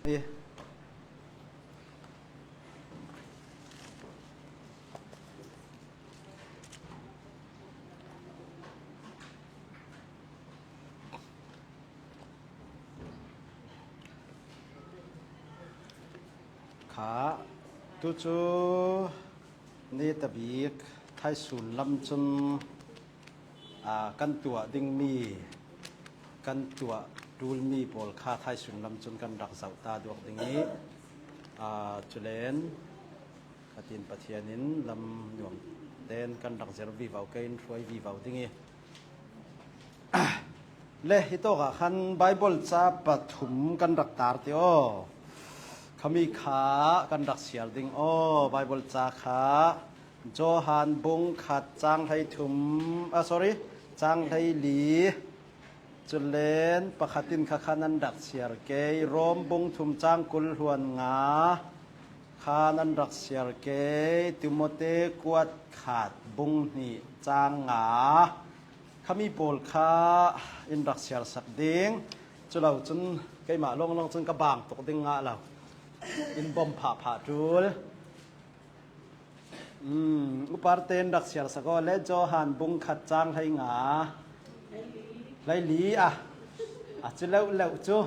ขาตุจูนี่ตะบีกไทยศูนย์ลำจนกันตัวดิ่งมีกันตัวดูลมีปอลค่าไทยศูนย์ลำจนกันรักษาตาดวกดิ่งนี้จุเลนกตินปะเทียนินลำหน่วงเดนกันรักเซรวีเบาเกินช่วยวีเบาดิ่งนี้เลหิโตกะขันไบเบิลจะปฐุมกันรักตาร์ติโอขมีขากันรักเสียดิ่งโอไบเบิลจะขาโจฮันบุงขัดจางไทยถุมsorry จางไทยหลีจุเลนปะขัดินขะขันันรักเสียเกยรมบุงถุมจางกุลหวนงาขานันรักเสียเกยติโมเตกวดขาดบุงนี่จางงาขมีโปลคาอินรักเสียสักดิ่งจุเราจนไกมาลงจนกระบางตกดิ่งงาเราอินบอมผ่าจูลอุปาร์เตนรักเสียสกอเลโจฮันบุงขัดจางให้งาไลลีจะเล่าจู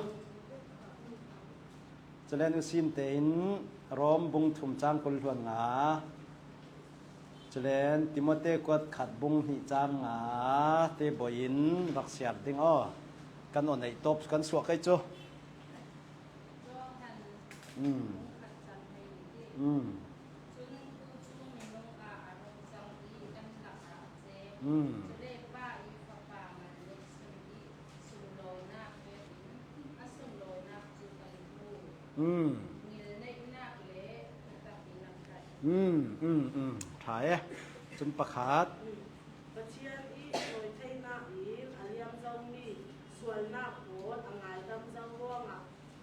จะเล่นซินเตนรอมบุงถุมจางกุลหวนงาจะเล่นติโมเตกวดขัดบุงหิจางงาเตบอินรักเสียดิ่งอ้อกันอ่อนไอตบกันสวกไอจูถ่ายจนประขาดประเชียนอีโดยไทยนาอีอาเลียมเจ้ามีส่วนหน้าโผล่ทางไงดำเจ้าร่วง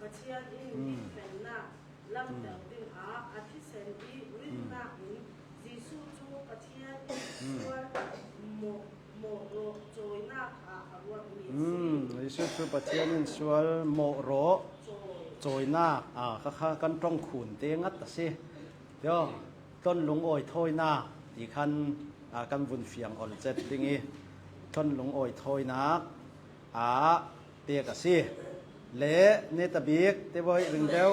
ประเชียนอีมีเป็นหน้าลำเดิมดึงอาทิเซนอีริมหน้าอีจีซูจูประเชียนส่วนโมโรโจยหน้าขาอรวดมีจีซูจูประเชียนส่วนโมโรโจยหน้าข้ากันต้องขุนเตียงัดตะสิเดี๋ยวต้นหลงโอยโทยหน้าอีคันกันวุ่นเฟียงอ่อนเจ็ดดิ่งนี้ต้นหลงโอยโทยนักเตียกะสิเละเนตบิกเตบอยรึงเดียว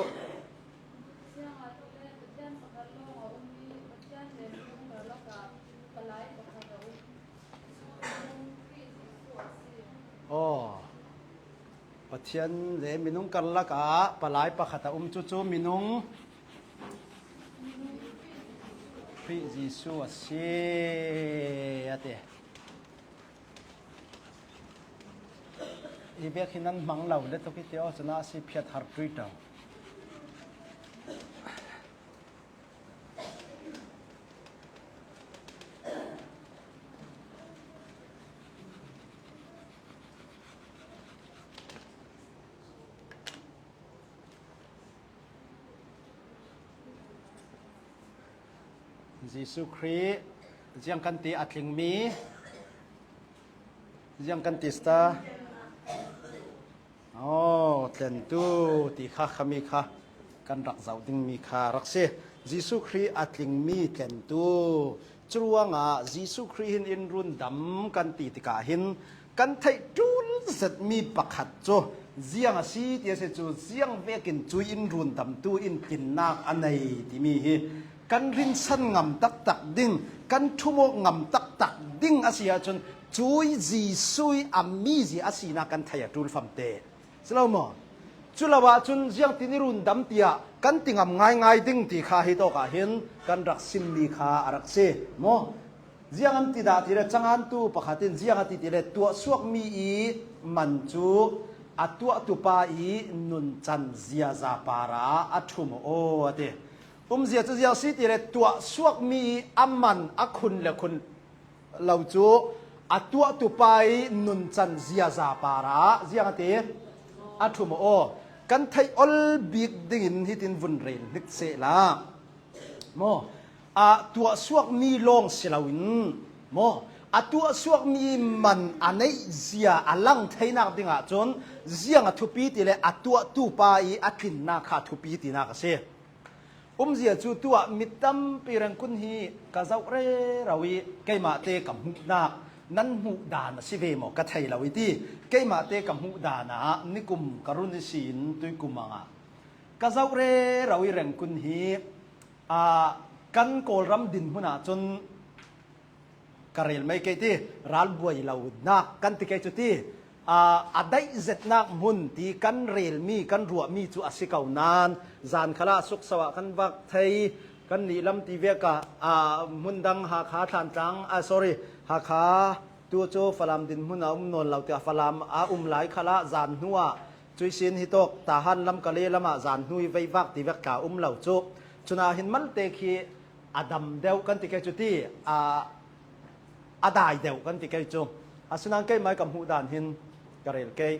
ปะเทียนเลมินุงกันละกะปลายปะขัดจูมินุงพระเยซูเสียเตอีเบียกินันมังเหล่าเล็ดตุกิเตอจะน่าสิเพียรหาดุยตาเยซูคริสต์ยังกันตีอัดลิงมียังกันติสตาเต็นตูตีข้าขมีข้ากันรักเจ้าดึงมีข้ารักเสเยซูคริสต์อัดลิงมีเต็นตูจวงเยซูคริสต์อินรุนดำกันตีติกาหินกันไทยจูนเสร็จมีปักขัดโจเจียงสีเดียเสจูเจียงเวกินจูอินรุนดำตูอินกินนักอันไหนที่มีกันรินสันงำตักดิ้งกันทุ่มงำตักดิ้งอาศัยจนจุยจีซุยอามีจีอาศัยนักกันไทยจูลฟัมเตสลาวมั้งจุลาวะจนเจียงตินิรุนดำเตียกันติงง่ายดิ้งที่ข้าฮิโตกาเห็นกันรักสิมมีข้ารักเสมั้งเจียงอันติดาที่เรจังอันตูปะขัดินเจียงอันติดเรตัวสวกมีมันจูตัวตุปานุนจันเจียซาปาระอัตุมโอเตเสียจะเสียสิที่เรตัวสวกมีอามันคุณและคุณเราจูตัวตุไปนุนจันเสียซาปาระเสียงเตอัตุมโอกันไทยอลบิกดิ่งฮิตินวุ่นเรนนึกเสละโมตัวสวกมีลงเสลาวินโม อตัวสวกมีมันอันไหนเสียอลังไทยนักดิ่งจนเสียงทุปีติเลยอตัวตูปาอีอักินนาคาทุปีตินักเสียเสียจูตัวมิตรปีรังคุนฮีกะเจ้าเรราวีไกมาเตกับหุนักนั้นหุดานสิเวมกะไทยเราวิธีไกมาเตกับหุดานะนิกุมกรุณิสินตุยกุมังกะเจ้าเรราวีรังคุนฮีกันโกลรำดินหุนาจนกระเรลไม่เกตีรัลบวยเรานักกันติเกจุตีอได้เจ็ดนักมุนตีกันเรลมีกันรัวมีจูอสิเกานานจานขลาสุกสวะกันวักไทยกันนีลำตีเวกะมุนดังหาขาทานจังsorry หาขาตัวโจฟลามดินมุนเอานนเราเตียฟลามหลายขลาจานหัวจุยสินฮิตกตาหันลำกะเลลำจานหุยไววักตีเวกะเหล่าโจจุนาหินมันเตคีอดัมเดวกันติเกจุตีอาได้เดวกันติเกจุสุนังเกยไม่กับหูดานหินกระเรลเกย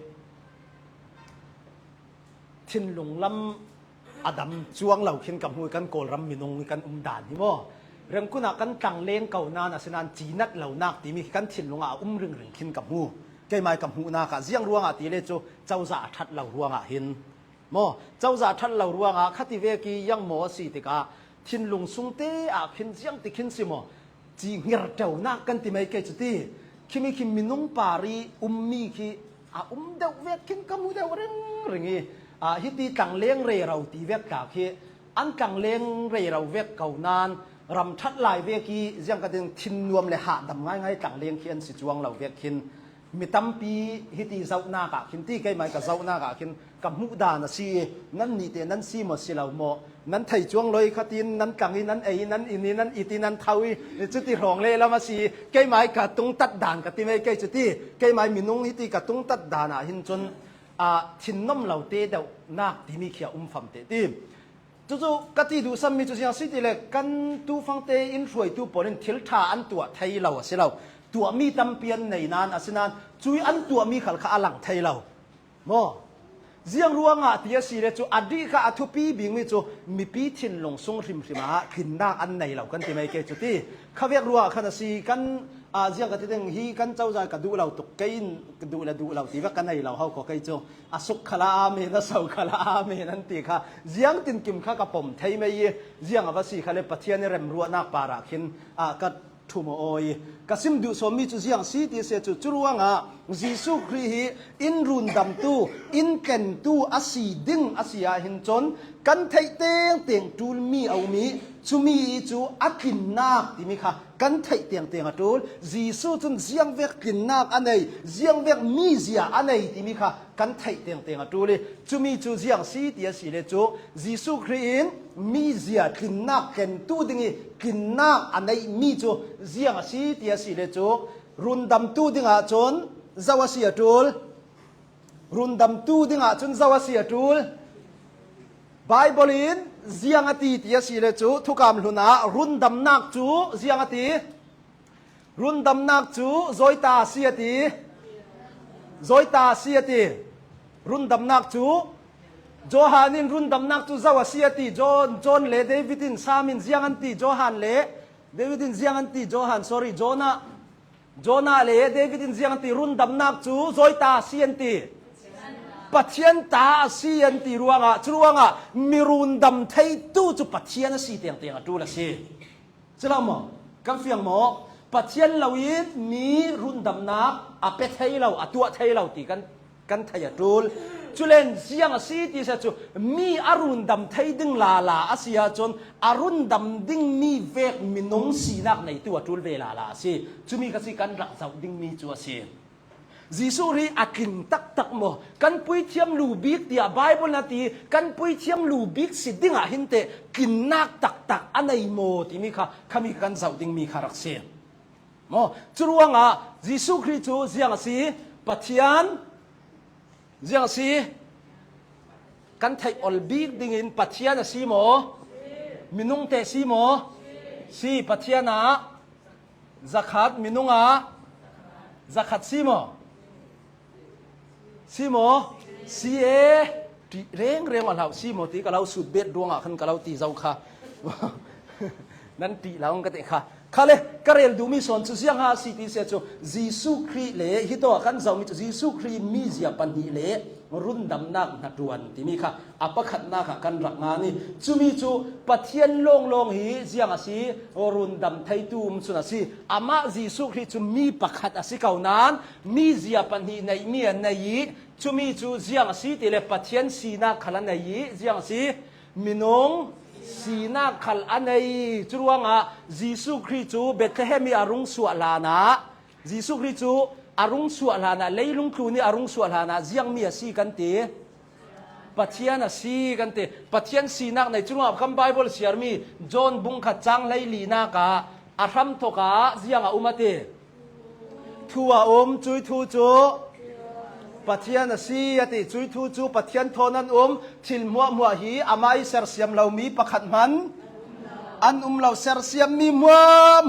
ทินหลงลำอดัมจวงเหล่าขินกับหูกันโกลรำมินงกันดานหิโมเรื่องกุนักกันตังเลงเก่านานสุนันจีนัดเหล่านักที่มีกันทินหลงเรื่องขินกับหูเกยไม่กับหูนาค่ะเสียงรัวงตีเลจูเจ้าจ่าทัดเหล่ารัวงหินโมเจ้าจ่าทัดเหล่ารัวงคติเวกียังโมสีติกาทินหลงสุงเตขินเสียงติขินสิโมจีเงียเจ้านักกันที่ไม่เกยจุตีคิมมินุงปารีมีคีเดวเวกินกมูเดวเรื่องงี้ฮิตีตังเลี้ยงเรเราตีเวกกาคีอันตังเลี้ยงเรเราเวกเก่านานรำทัดลายเวกียังกระเด็นทินนวมเลยหาดำง่ายตังเลี้ยงเขียนสิจวงเราเวกินมีตั้มปีฮิตีเจ้าหน้ากาคินที่ใกล้ไม่กับเจ้าหน้ากาคินกับมุดานะซีนั่นนี่เตนั่นซีหมดสิเราโมนั้นไทยจวงเลยขตินนั้นกังอินนั้นนั้นอินีนั้นอิตินั้นเทวีจุดที่รองเลยแล้วมาซีใกล้ไม่กับตุงตัดด่านกับที่ไม่ใกล้จุดที่ใกล้ไม่มีนุ่งฮิตีกับตุงตัดด่านหินจนทินน้ำเหล่าเตเดานักที่มีเขียวฟัมเตตีจู่ๆกติดูซ้ำมีจุดอย่างสิที่เลยกันตูฟังเตอินรวยตูปนินทิลทาอันตัวไทยเราสิเราตัวมีตำเปียนในนานอาศินานจุยอันตัวมีขัลข้าหลังไทยเราโมเสียงรัวงาที่สิเลจูอดีข้าทุปีบิงมิจูมีปีทินลงส่งริมริมากินนักอันในเรากันที่ไม่เกจุตีข้าเวียกรัวขณะสีกันเสียงกันที่ดึงฮีกันเจ้าใจกันดูเราตกเกินกันดูเราที่ว่ากันในเราเขาขอเกจูสุขขลาเมนะสาวขลาเมนันตีข้าเสียงตินกิมข้ากับผมไทยไม่ยี่เสียงว่าสีข้าเลยปะเทียนเริ่มรัวนักปาราคินกัดทุมโอยกสิมดูสมิจุเสียงสีที่เสียจุจรวงยิสุครีฮีอินรุนดำตูอินเกนตูอาศีดิงอาศียาหินจนกันไทยเตียงตูลมีเอามีจุมีจูอักินนักที่มีค่ะกันไทยเตียงตูลยิสุจนเสียงเวกกินนักอันไหนเสียงเวกมีเสียอันไหนที่มีค่ะกันไทยเตียงตูลจุมีจูเสียงสีที่สิเลจูยิสุครีนมีเสียกินนักเกนตูดิงกินนักอันไหนมีจูเสียงสีที่สิเลจูรุนดำตูดิงจนZawasiya tul rundam tu dinga chun zawasiya tul Bible in ziangati tia sile chu thukam hluna rundam nak chu ziangati rundam nak chu zoita siati rundam nak chu Johanin rundam nak chu zawasiati John le Davidin samin zianganti Johan le Davidin zianganti Johan sorry Jonah le Davidin zianganti rundam nak chu zoita sianti pathian ta sianti ruanga mirundam thai tu chu pathian si tiang tu la si chelamo kam fiang mo pathian lawin mi rundam nak ape thai lo atua thai lo ti kan thai atul chulen siang si ti sa chu mi arundam thai ding la asia chon arundam ding mi vek minong si nak nei tu atul ve la si chumi ka si kan rak zau ding mi chu si Jisuri akin tak mo kan pui thiam lu bik tia Bible na ti kan pui thiam lu bik si dinga hinte kinnak tak anai mo ti mi kha khami kan zau ding mi kharak se mo churuanga Jisu Christu jiang si pathian jiang si kan thai ol bik ding in pathian si mo minung te si mo si pathiana zakat minunga zakat si mo si ti reng wa lau si mo ti ka lau sut bet duanga khan ka lau ti zau kha nan ti lau ka te kha คาเลกะเรลดูมีสอนจุเสียงหาสิติเสจูจีสุครีเลฮิโตกันเจ้ามีจีสุครีมีเสียปันหิเลรุนดำนักนัดวนที่มีค่ะอปะขัดนักกันรักงานี่จูมีจูปะเทียนลงหีเสียงอาศีรุนดำไทตูมสุนัสีอามาจีสุครีจูมีปะขัดอาศีเก่านั้นมีเสียปันหิในมีในยีจูมีจูเสียงอาศีที่เลปะเทียนสีนักขลันในยีเสียงอาศีมินงสีนักขัลอันในจรวงะจีสุครีจูเบธเลเฮมีอารุงสุลานะจีสุครีจูอารุงสุลานะเลยลุงครูนี่อารุงสุลานะเสียงมีอาศีกันเตปัจเจียนอาศีกันเตปัจเจียนสีนักในจรวงะคำไบเบิลเสียมีจอห์นบุงขัดจังเลยลีนักะอารัมทกะเสียงอุมาเตทัวจุยทูจูปัจเจียนสีอติจุยทูจูปัจเจียนทอนันทิลมัวฮีอามาอิเซอร์เซียมเรามีประคัดมันอันเราเซอร์เซียมมีมั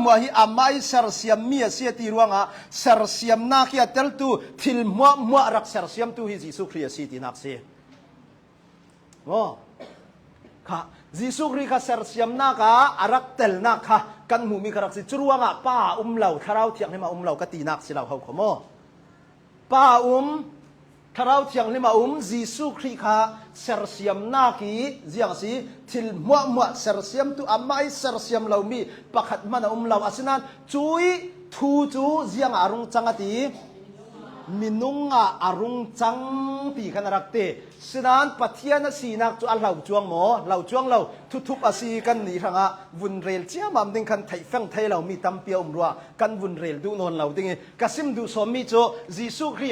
วฮีอามาอิเซอร์เซียมมีเสียตีรวงอ่ะเซอร์เซียมนักยาเตลตูทิลมัวรักเซอร์เซียมตูฮิจิสุครีสีตีนักเสียโอ้ค่ะจิสุครีค่ะเซอร์เซียมนักอ่ะอารักเตลนักค่ะกันหูมีคารักสิจรวงอ่ะป้าเราถ้าเราเที่ยงให้มาเราก็ตีนักสิเราเขาขโมป้าถ้าเราเที่ยงนี่มาจีสุครีค่ะเซอร์เซียมนาคีเจียงสิทิลมัวเซอร์เซียมตุอามาอิเซอร์เซียมเรามีปักขัดมันเราอาศัยนั้นจุยทูจูเจียงอารุงจังตีมินุงอารุงจังตีขนาดเตฉะนั้นปัทยานสีนักจูอัลเราจวงหมอเราจวงเราทุบอาศีกันนี่ทั้งวุนเรลเจ้ามันดิ้งกันไทยฟังไทยเรามีตั้มเปียวรัวกันวุนเรลดูนนเราดิ้งกสิมดูสมีโจจีสุครี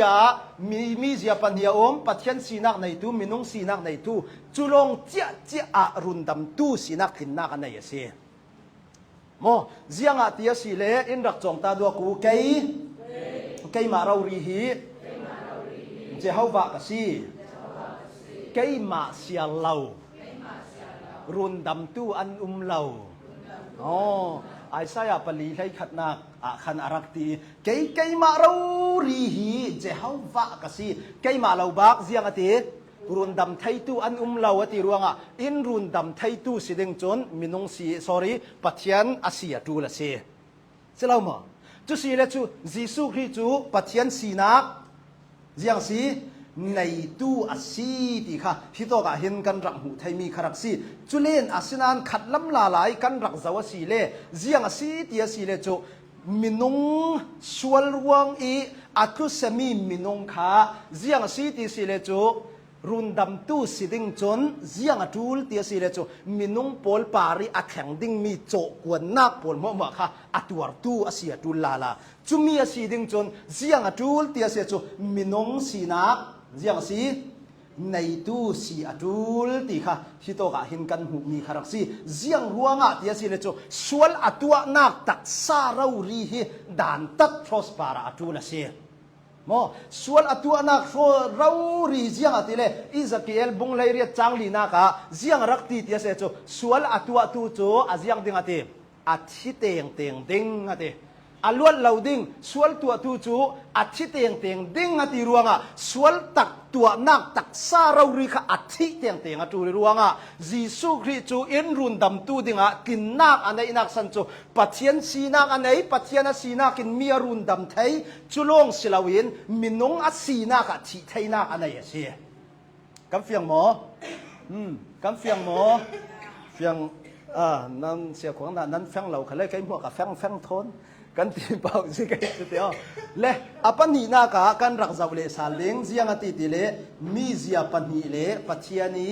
มีเสียปัญญาปัทยานสีนักในตู้มินุงสีนักในตู้จุลงเจ้ารุนดำตู้สีนักหินนักในเสียโมเสียงตีสีเลอินรักจงตาดัวกูเกยมาเรารีฮีเจ้าว่ากสีเกยมาเสียเรารุนดำตู้อันเราอ๋อไอ้สายปลีให้ขัดนักขันอารักตีเกยมาเรารีฮีเจ้าว่ากสีเกยมาเราบักเสียงตีรุนดำไทตู้อันเราตีรวงอินรุนดำไทตู้สิเดงจนมินงสีsorry ปัทยันอาเซียดูละเสียเจ้ามาจุสีเลจูจีสุครีจูปัทยันสีนักเจียงสีในตู้อาศีตีค่ะที่ตัวกะเห็นกันรักหูไทยมีคารักสีจุเลนอาศินันขัดล้ำลาหลายกันรักเจ้าสีเลเจียงอาศีตีอาศีเลจูมินงสวลรวงอีอาคุสมีมินงค่ะเจียงอาศีตีสีเลจูรุนดำตู้สิดิงจนเจียงจูลเตียสิเลจูมินุงปอลปารีอัแข็งดิ่งมีโจกวนนักปอลมัวค่ะอัตัวตู้อาเซียจูลลาจุมีอาสิดิงจนเจียงจูลเตียสิจูมินุงสีนักเจียงสีในตู้สีอจูลตีค่ะที่โตกะหินกันหูมีคารักสีเจียงรัวงะเตียสิเลจูสวลอัตัวนักตักซาเรารีฮีด่านตักทรอสปาราอจูลเสียโมส่วนตัวนักโฟเรารีเจียงติเลอิสกิเอลบุงเลยเรียจังลีนักเจียงรักตีเตียเสจูส่วนตัวตูโจอาเจียงดิงติอาทิเตียงเตียงดิงติอล้วนเหล่าดิงส่วนตัวตูโจอาทิเตียงเตียงดิงติรวงส่วนตักตัวนักตักซาเรารีค่ะอาทิเตียงเตียงตูรวงจีสุครีจูอินรุนดำตูดิงกินนักอันไหนนักสันจูปัทยันสีนักอันไหนปัทยันสีนักกินมีรุนดำไทยจุลงสิลาวินมินงอัสีนักที่ไทยนักอันไหนเสียกำเฟียงหมอกำเฟียงหมอเฟียงนั่นเสียของนั้นเฟียงเราเขาเลยใช้หมวกกับเฟียงทนกันตีเป่าสิกันเดียวเล่อปันนีนักกันรักษาเลสาลิงเสียงติติเลมีเสียปันนีเลปัทยานี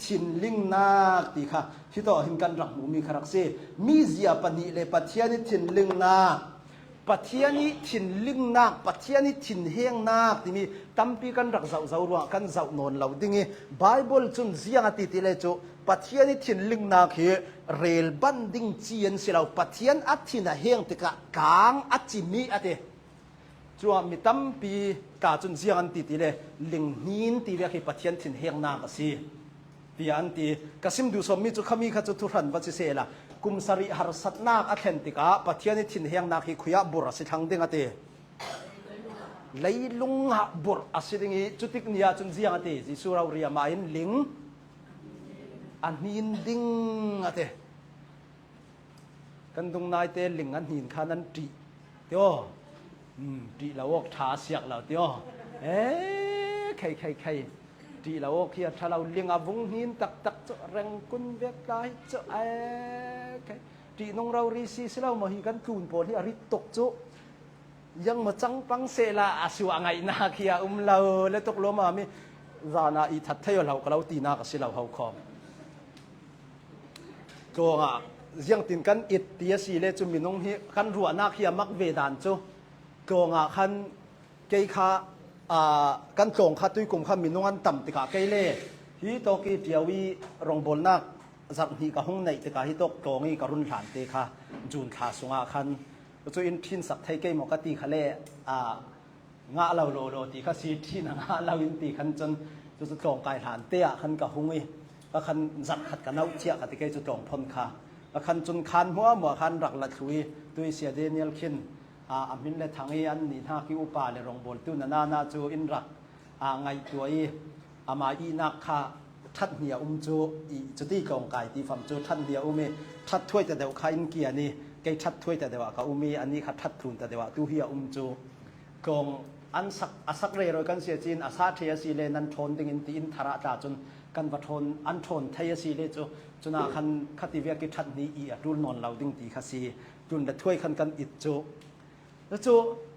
ทินลิงนักตีค่ะที่ต่อหินกันรักหมูมีคารักเซมีเสียปันนีเลปัทยานีทินลิงนักปัทยานีทินลิงนักปัทยานีทินเฮงนักที่มีตั้มปีกันรักษารัวกันษานนเราดิ้งไบเบิลจุนเสียงติติเลจูปัทยานิทินลิงนาคือเรลบันดิงเจียนสิเราปัทยันอัดทินเฮงติกะกางอัดจิมีอัดเดจวมีตั้มปีกาจุนเสียงติติเลลิงนินติเวคือปัทยันทินเฮงนากสิปีอันติกสิมดูสมิจุขมีขจุทุรันวัชิเซละกุมสริหารสัตนาอัดเฮนติกะปัทยันนิทินเฮงนาคือขุยะบุรสิทังดิงอัดเดเลยลุงหักบุรอสิดิงจุติกเนียจุนเสียงอัดเดจิสุราเรียมาอินลิงอันนี้ดิ้งอะเต กันตรงนายเตลิงอันหินคานั้นติเตียวติละวอกทาเสียกเราเตียวใครติละวอกเฮียถ้าเราเลี้ยงอวงหินตักจะแรงกุนเวกได้จะตินงเรารีซีสิเรามาหิกันตูนโปที่อริตกจุยังมาจังปังเสลาอาสิวะไงนาเคียเราและตกลงมามีซานาอีทัดเทยเราก็เราตีนาก็สิเราเฮาคอมตัวอ่ะยังตินกันอิดเตียสีเลจุมินงฮิคันรัวนาเคียมักเวดานจุตัวอ่ะคันเกยคากันตรงคาตุยกุมคามินงอันต่ำติกาเกยเล่ฮิโตกีเดียวีรองบอลนักสักทีกับห้องในติกาฮิโตกตรงนี้กับรุ่นหลานเตค่ะจูนขาสงอาคันจุอินทินสักไทยเกยมกติขะเลงาเราโลตีข้าซีที่งาเราอินตีขันจนจุดตรงกายฐานเตะขันกับหงก็ขันจัดขัดกันเอาเชี่ยขัดที่เกยจุดตรงพ้นค่ะก็ขันจนขันหัวขันรักละทุยตุยเสียเดนิเอลคินอามินเลทางอันนี้ท่าคิวปาเลรองบอลตุนนาจูอินรักไงตัวมาอีนักค่ะทัดเหี่ยจูจุดที่กองกายที่ฝั่งจูทัดเหี่ยทัดถ้วยแต่เดี๋ยวขาอินเกียนี่เกยทัดถ้วยแต่เดี๋ยวก็อันนี้ขัดทัดทุนแต่เดี๋ยวตู้เหี่ยจูกองอันสักเรอยกันเสียจีนอาซาเทียสีเลนันทนติงอินทาราตาจนกันวัทนอันทนเทียสีเลจนคันคติเวียกิทัดนี้รุ่นนอนเราดิ้งตีคสีรุ่นแต่ถ้วยคันกันอิดแล้ว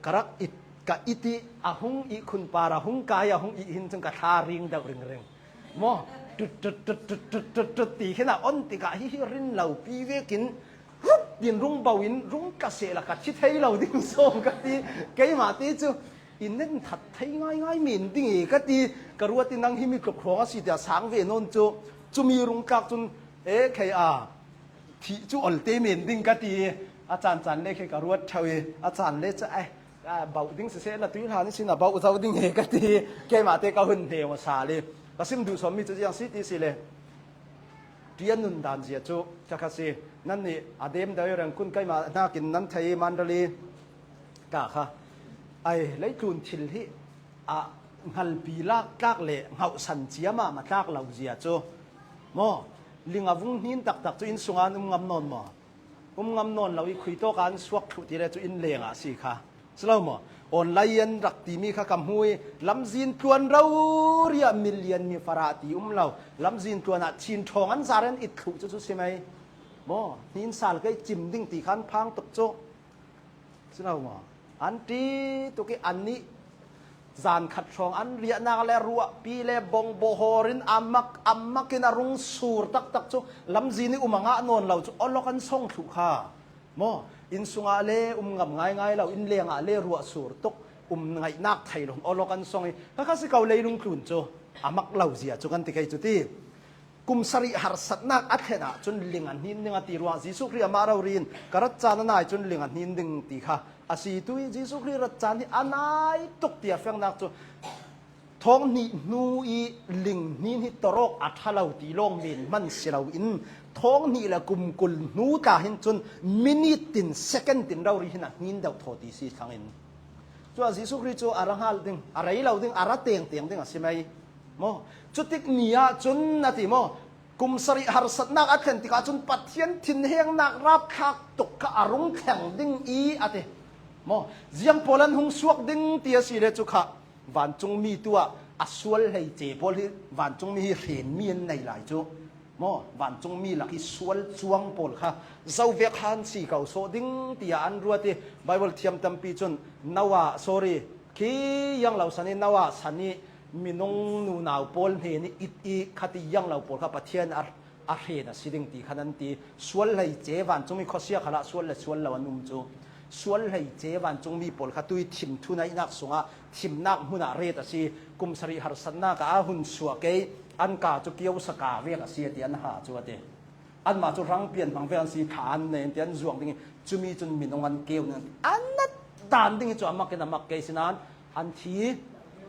กรักอิดกะอิติอาหงอิคุณปาราหงกายอาหงอิหินจงกะทาริงดาวริงมอจุดตีขนาดอันติกะฮิรินเราปีเวกินดินรุ่งเบาอินรุ่งกระเสละกัดชิดให้เราดิ้งโซกะตีเกยมาตีจูอินเน้นถัดให้ง่ายเหม็นดิ้งกะตีกระรัวตีนังฮิมิกรบครองสิเดียสางเวนนจูมีรุ่งกักจนใครที่จูอัลเตเหม็นดิ้งกะตีอาจารย์จันเล่แค่กระรัวเทวอาจารย์เล่จะเบาดิ้งเสียละตุ้ยหานี่สินะเบาเจ้าดิ้งกะตีเกยมาเตกะหุ่นเดียวซาเลยก็ซิมดูสมมีจุดยังสิตีสิเลยเดียนุนดานเสียจูจะคาซีนั่นนี่อาเดมเดียวเรื่องคุณใกล้มาหน้ากินนั้นไทยมันดลีกะค่ะเลยกลุ่นทิลที่หัลปีลากเละเงาสันเจียมาลากเหล่าเสียจูมอลิงอาวุ้งหินตักจูอินสุงานงำนอนงำนอนเราอีคุยโตกันสวกถุที่เราจูอินเลงสิค่ะสลามออนไลน์รักตีมีข้ากำหุยลำซินตวนเราเรียมิลเลียนมีฟาราตีเราลำซินตวนชินทองอันซาเรนอิดขุจุใช่ไหมมอหินสาลก็จิมดิ้งตีขันพังตกโจสลามอันที่ตุกอันนี้จานขัดช่องอันเรียนาเลรัวปีเลบงโบฮอรินอามักกินารุงสูรตักโจลำซินนี่มังะนนเราจุอลกันส่งถูกค่ะมออินสุงาเลงับง่ายเราอินเลียงเลรัวสูรตกไงนักไทยลงอลกันส่งถ้าข้าศึกเกาเลยลุงคลุนโจอามักเราเสียจุกันติไกจุตีกุมสริหารสัตนักอัดเถนะจนเลียงอันหินดึงตีรัวจิสุครีมาเราเรียนกระจานนายจนเลียงอันหินดึงตีค่ะอาศัยตุยจิสุครีรัจานี่อันไหนตกเตียฟังนักโจท้องนี่นูอีลิงนี่ฮิตรอกอัฐเราตีลงเมนมันเสียเราอินท้องนี่ละกุมกุลนูตาเห็นจนมินิตินเซคันตินเราเรียนหินเดาทอตีสีทางอินจ้าจิสุครีจ้าอารังฮัลดึงอะไรเราดึงอารัเตียงดึงใช่ไหมมอจุดที่นี่จนนาทีมอกุมสริหารสัตนักอัดเห็นติกาจนปัดเทียนทินเฮงนักรับคักตกกะอารุงแข่งดึงอัดมอเจียงโปลันหงสวกดึงเตียสีเลจุขะวันจงมีตัวอสวลให้เจ็บพอลวันจงมีเห็นมีนในหลายจุมอวันจงมีหลักสวลจวงปอลค่ะเจ้าเวกฮันสีเก่าโซดึงเตียอันรัวที่ไบเบิลเทียมตัมปีจนนาวาsorryคียังเหล่าสันนินาวาสันนิมีนงนูนาวปอลเฮนี่อีขัดยังเหล่าปอลค่ะปะเทียนอาเฮนะสิดึงตีขนาดตีสวลให้เจ็บวันจงมีข้อเสียขละสวลเหล่านุ่มจูส่วนให้เจวันจงมีผลขัดตุยทิมทุนัยนักสงะทิมนักมุนาเรตสิกุมสริหารสันนักอาหุนสัวเกยอันกาจุเกียวสกาเวกเสียเตียนหาจัวเตอันมาจุรังเปลี่ยนบางเวลสีฐานเนเตียนจวงดิ่งจุมีจนมีนงอันเกียวนั้นอันนั้นตานดิ่งจัวมักกันมักเกยสินันอันที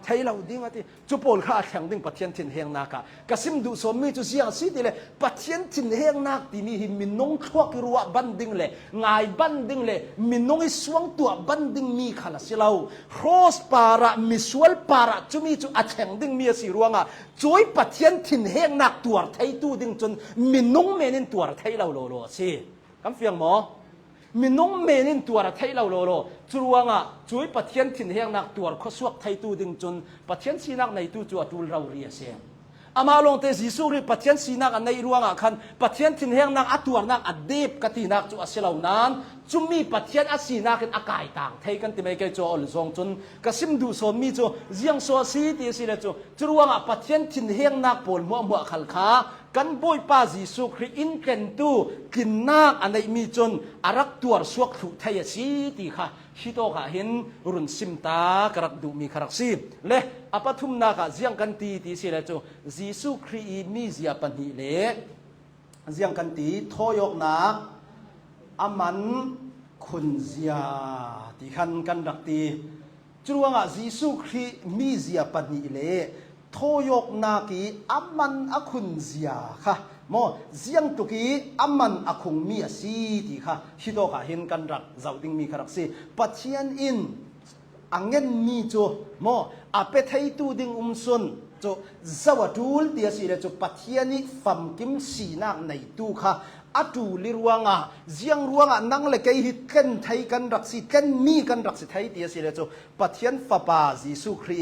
ไทยเราดิ้งว่าที่จุปอลข้าแข่งดิ้งปัจเจียนถิ่นเฮงนักกสิมดูสมีจุเสียงสิทีเลยปัจเจียนถิ่นเฮงนักที่มีหิมินงทั่วกิรัวบันดิ้งเลยง่ายบันดิ้งเลยมินงไอสวงตัวบันดิ้งมีขนาดสิเราโครสปาระมิสวลปาระจุมีจุอัดแข่งดิ้งมีสิรวงจอยปัจเจียนถิ่นเฮงนักตัวไทยตู้ดิ้งจนมินงเมนินตัวไทยเราโลสิคำเฟียงหมอ มีน้องเมนินตัวระไทยเราโลจรวงช่วยประเทศถิ่นเฮียงนักตัวข้อสวกไทยตูดึงจนประเทศสีนักในตัวจวดตูเราเรียเสียอามาลงเตจิสุริประเทศสีนักในรวงคันประเทศถิ่นเฮียงนักอัตัวนักอดีตกตินักจัวเสลานั้นจุมีประเทศอาศีนักเป็นอากาศต่างไทยกันที่ไม่เกี่ยวจอลซองจนกระซิมดูโซมีจเจียงโซซีที่สิเลจรวงประเทศถิ่นเฮียงนักปนมัวขัลขากันบอยป้าจิสุครีอินเกันตูกินนักอันใดมีจนอารักตัวสวกถูกไทยสีตีค่ะฮิโตค่ะเห็นรุนซิมตากระดูมีคารักซีเละอปทุมนาค่ะเจียงกันตีที่สิเลจจิสุครีมีเสียปันหิเละเจียงกันตีทอยกนักอามันคุณเสียที่ขันกันรักตีจรวงจิสุครีมีเสียปันหิเละทอยกนากีอามันอคุณเสียค่ะโมเสียงตุกีอามันอคงมีสีที่ค่ะฮิโตค่ะเห็นกันรักเจ้าดิ้งมีคารักซีปัจเจียนอินอังเงินมีจูโมอาเปทัยตูดิ้งสุนจูเจ้าดูลเดียสิเลจูปัจเจียนิฟัมกิมสีนักในตูค่ะอตูลิรวงเสียงรวงนั่งเล็กฮิตกันไทยกันรักสิกันมีกันรักสิไทยเดียสิเลจูปัจเจียนฟ้าป่าจิสุครี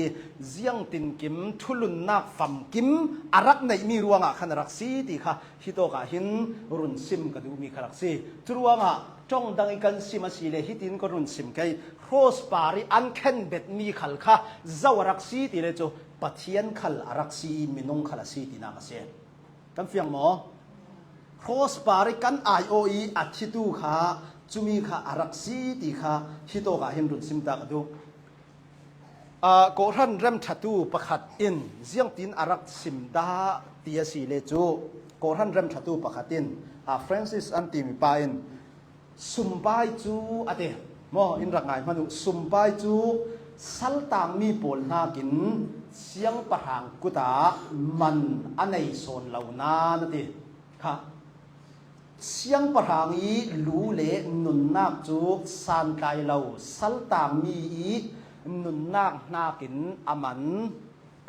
เสียงตินกิมทุลุนนักฟัมกิมอารักในมีรวงขันรักสิตีค่ะฮิโตกะหินรุนซิมกระดูมีคารักสิจรวงจ้องดังกันซิมาสิเลฮิตินก็รุนซิมไกโคสปาริอันเข็นเบ็ดมีขัลค่ะเจ้ารักสิตีเลจูปัจเจียนขัลอารักสิมินงขัลสิตีนากเสียกันเฟียงหมอโคสปาริกันไอโออีอัดฮิตูค่ะจุมีค่ะอารักซีตีค่ะฮิโตกะเห็นรุนซิมตากดูโกรันเริ่มชัตูประคัดอินเสียงตินอารักซิมดาตียสีเลจูโกรันเริ่มชัตูประคัดอินฟรานซิสอันติมิปาอินสุมบายจูอเดมออินรักไงมาดูสุมบายจูสัลตางมีปนนากินเสียงประหางกุตามันอันในโซนเหล่านั้นดิค่ะเสียงประหางอีรู้เละนุนนักจูสานไกเราสัลตามมีอีนุนนักนากินอามัน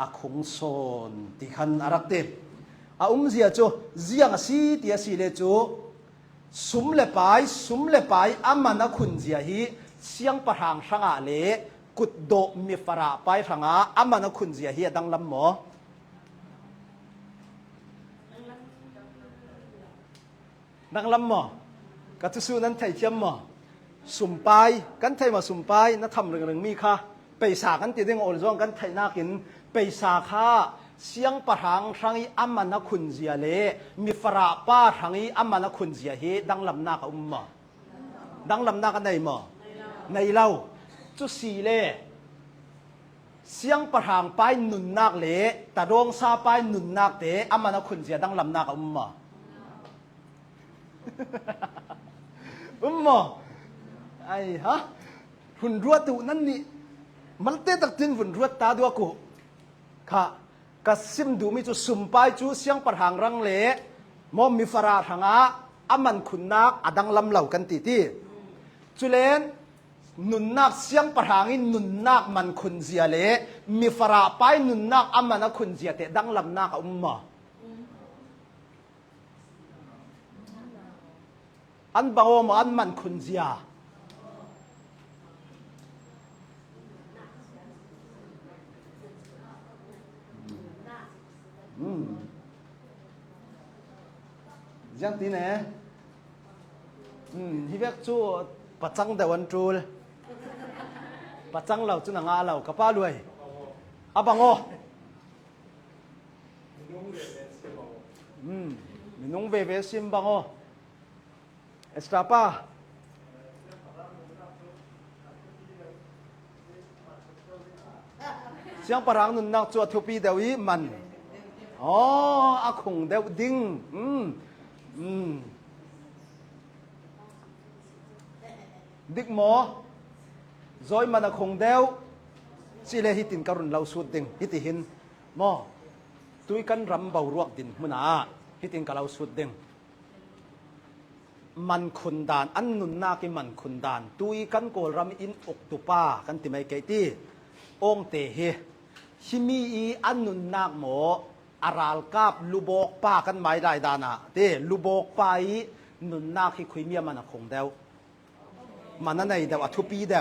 อาคงโซนที่ขันอารักเตเสียจูเสียงสีเตียสีเลจูสุมเลไปอามันอาคุณเสียฮีเสียงประหางสังอาเลกุดโดมีฟราไปสังอาอามันอาคุณเสียฮีดังลำหมอนักลำหมอกัตสูนั้นไทยเทียมหมอสุ่มไปกันไทยมาสุ่มไปนักทำเรื่องมีค่ะไปสากันติดเรื่องโอลซองกันไทยน่ากินไปสาค่ะเสียงประหังทางอีอามันนักขุนเสียเล่มีฟราป้าทางอีอามันนักขุนเสียเฮดังลำนากับหมอดังลำนากันในหมอในเล่าจุสีเล่เสียงประหังไปหนุนนักเล่แต่ดวงซาไปหนุนนักเตะอามันนักขุนเสียดังลำนากับหมอไอ้ฮะหุ่นรัวตุนั่นนี่มันเตะตักตินหุ่นรัวตาดัวกูค่ะกัสิมดูมีจุสุมไปจูเสียงประหางรังเละมอมมีฟราทางอามันขุนนักอดังลำเหล่ากันตีจุเลนนุนนักเสียงประหางอินนุนนักมันขุนเสียเละมีฟราไปนุนนักอามันนักขุนเสียเตะดังลำนักอันบางว่าอันมันคุณเสียยังตีเนี่ยที่เรียกจู่ปัจจังแต่วันจูลปัจจังเราจุนงาเรากับป้ารวยอาบังโอมีนุ่งเวเวซิมบังโอEstapa siang parang nun nak chua thupi dewi man akhung dew ding dik mo zoi man akhung dew sile hitin karun lau sut ding hitihin mo tui kan ram bau ruak din muna hitin ka lau sut dingมันขุนดานอันนุนนากิมันขุนดานตุยกันโกรำอินอกตุป้ากันติไม่เกตีองเตเฮฮิมีอีอันนุนนาหมออาราลกาบลูบอกป้ากันไม่ได้ดานะเตลูบอกไปนุนนาคิคุยเมียมันคงเดว มันนั่นไหนเดาทุปีเดา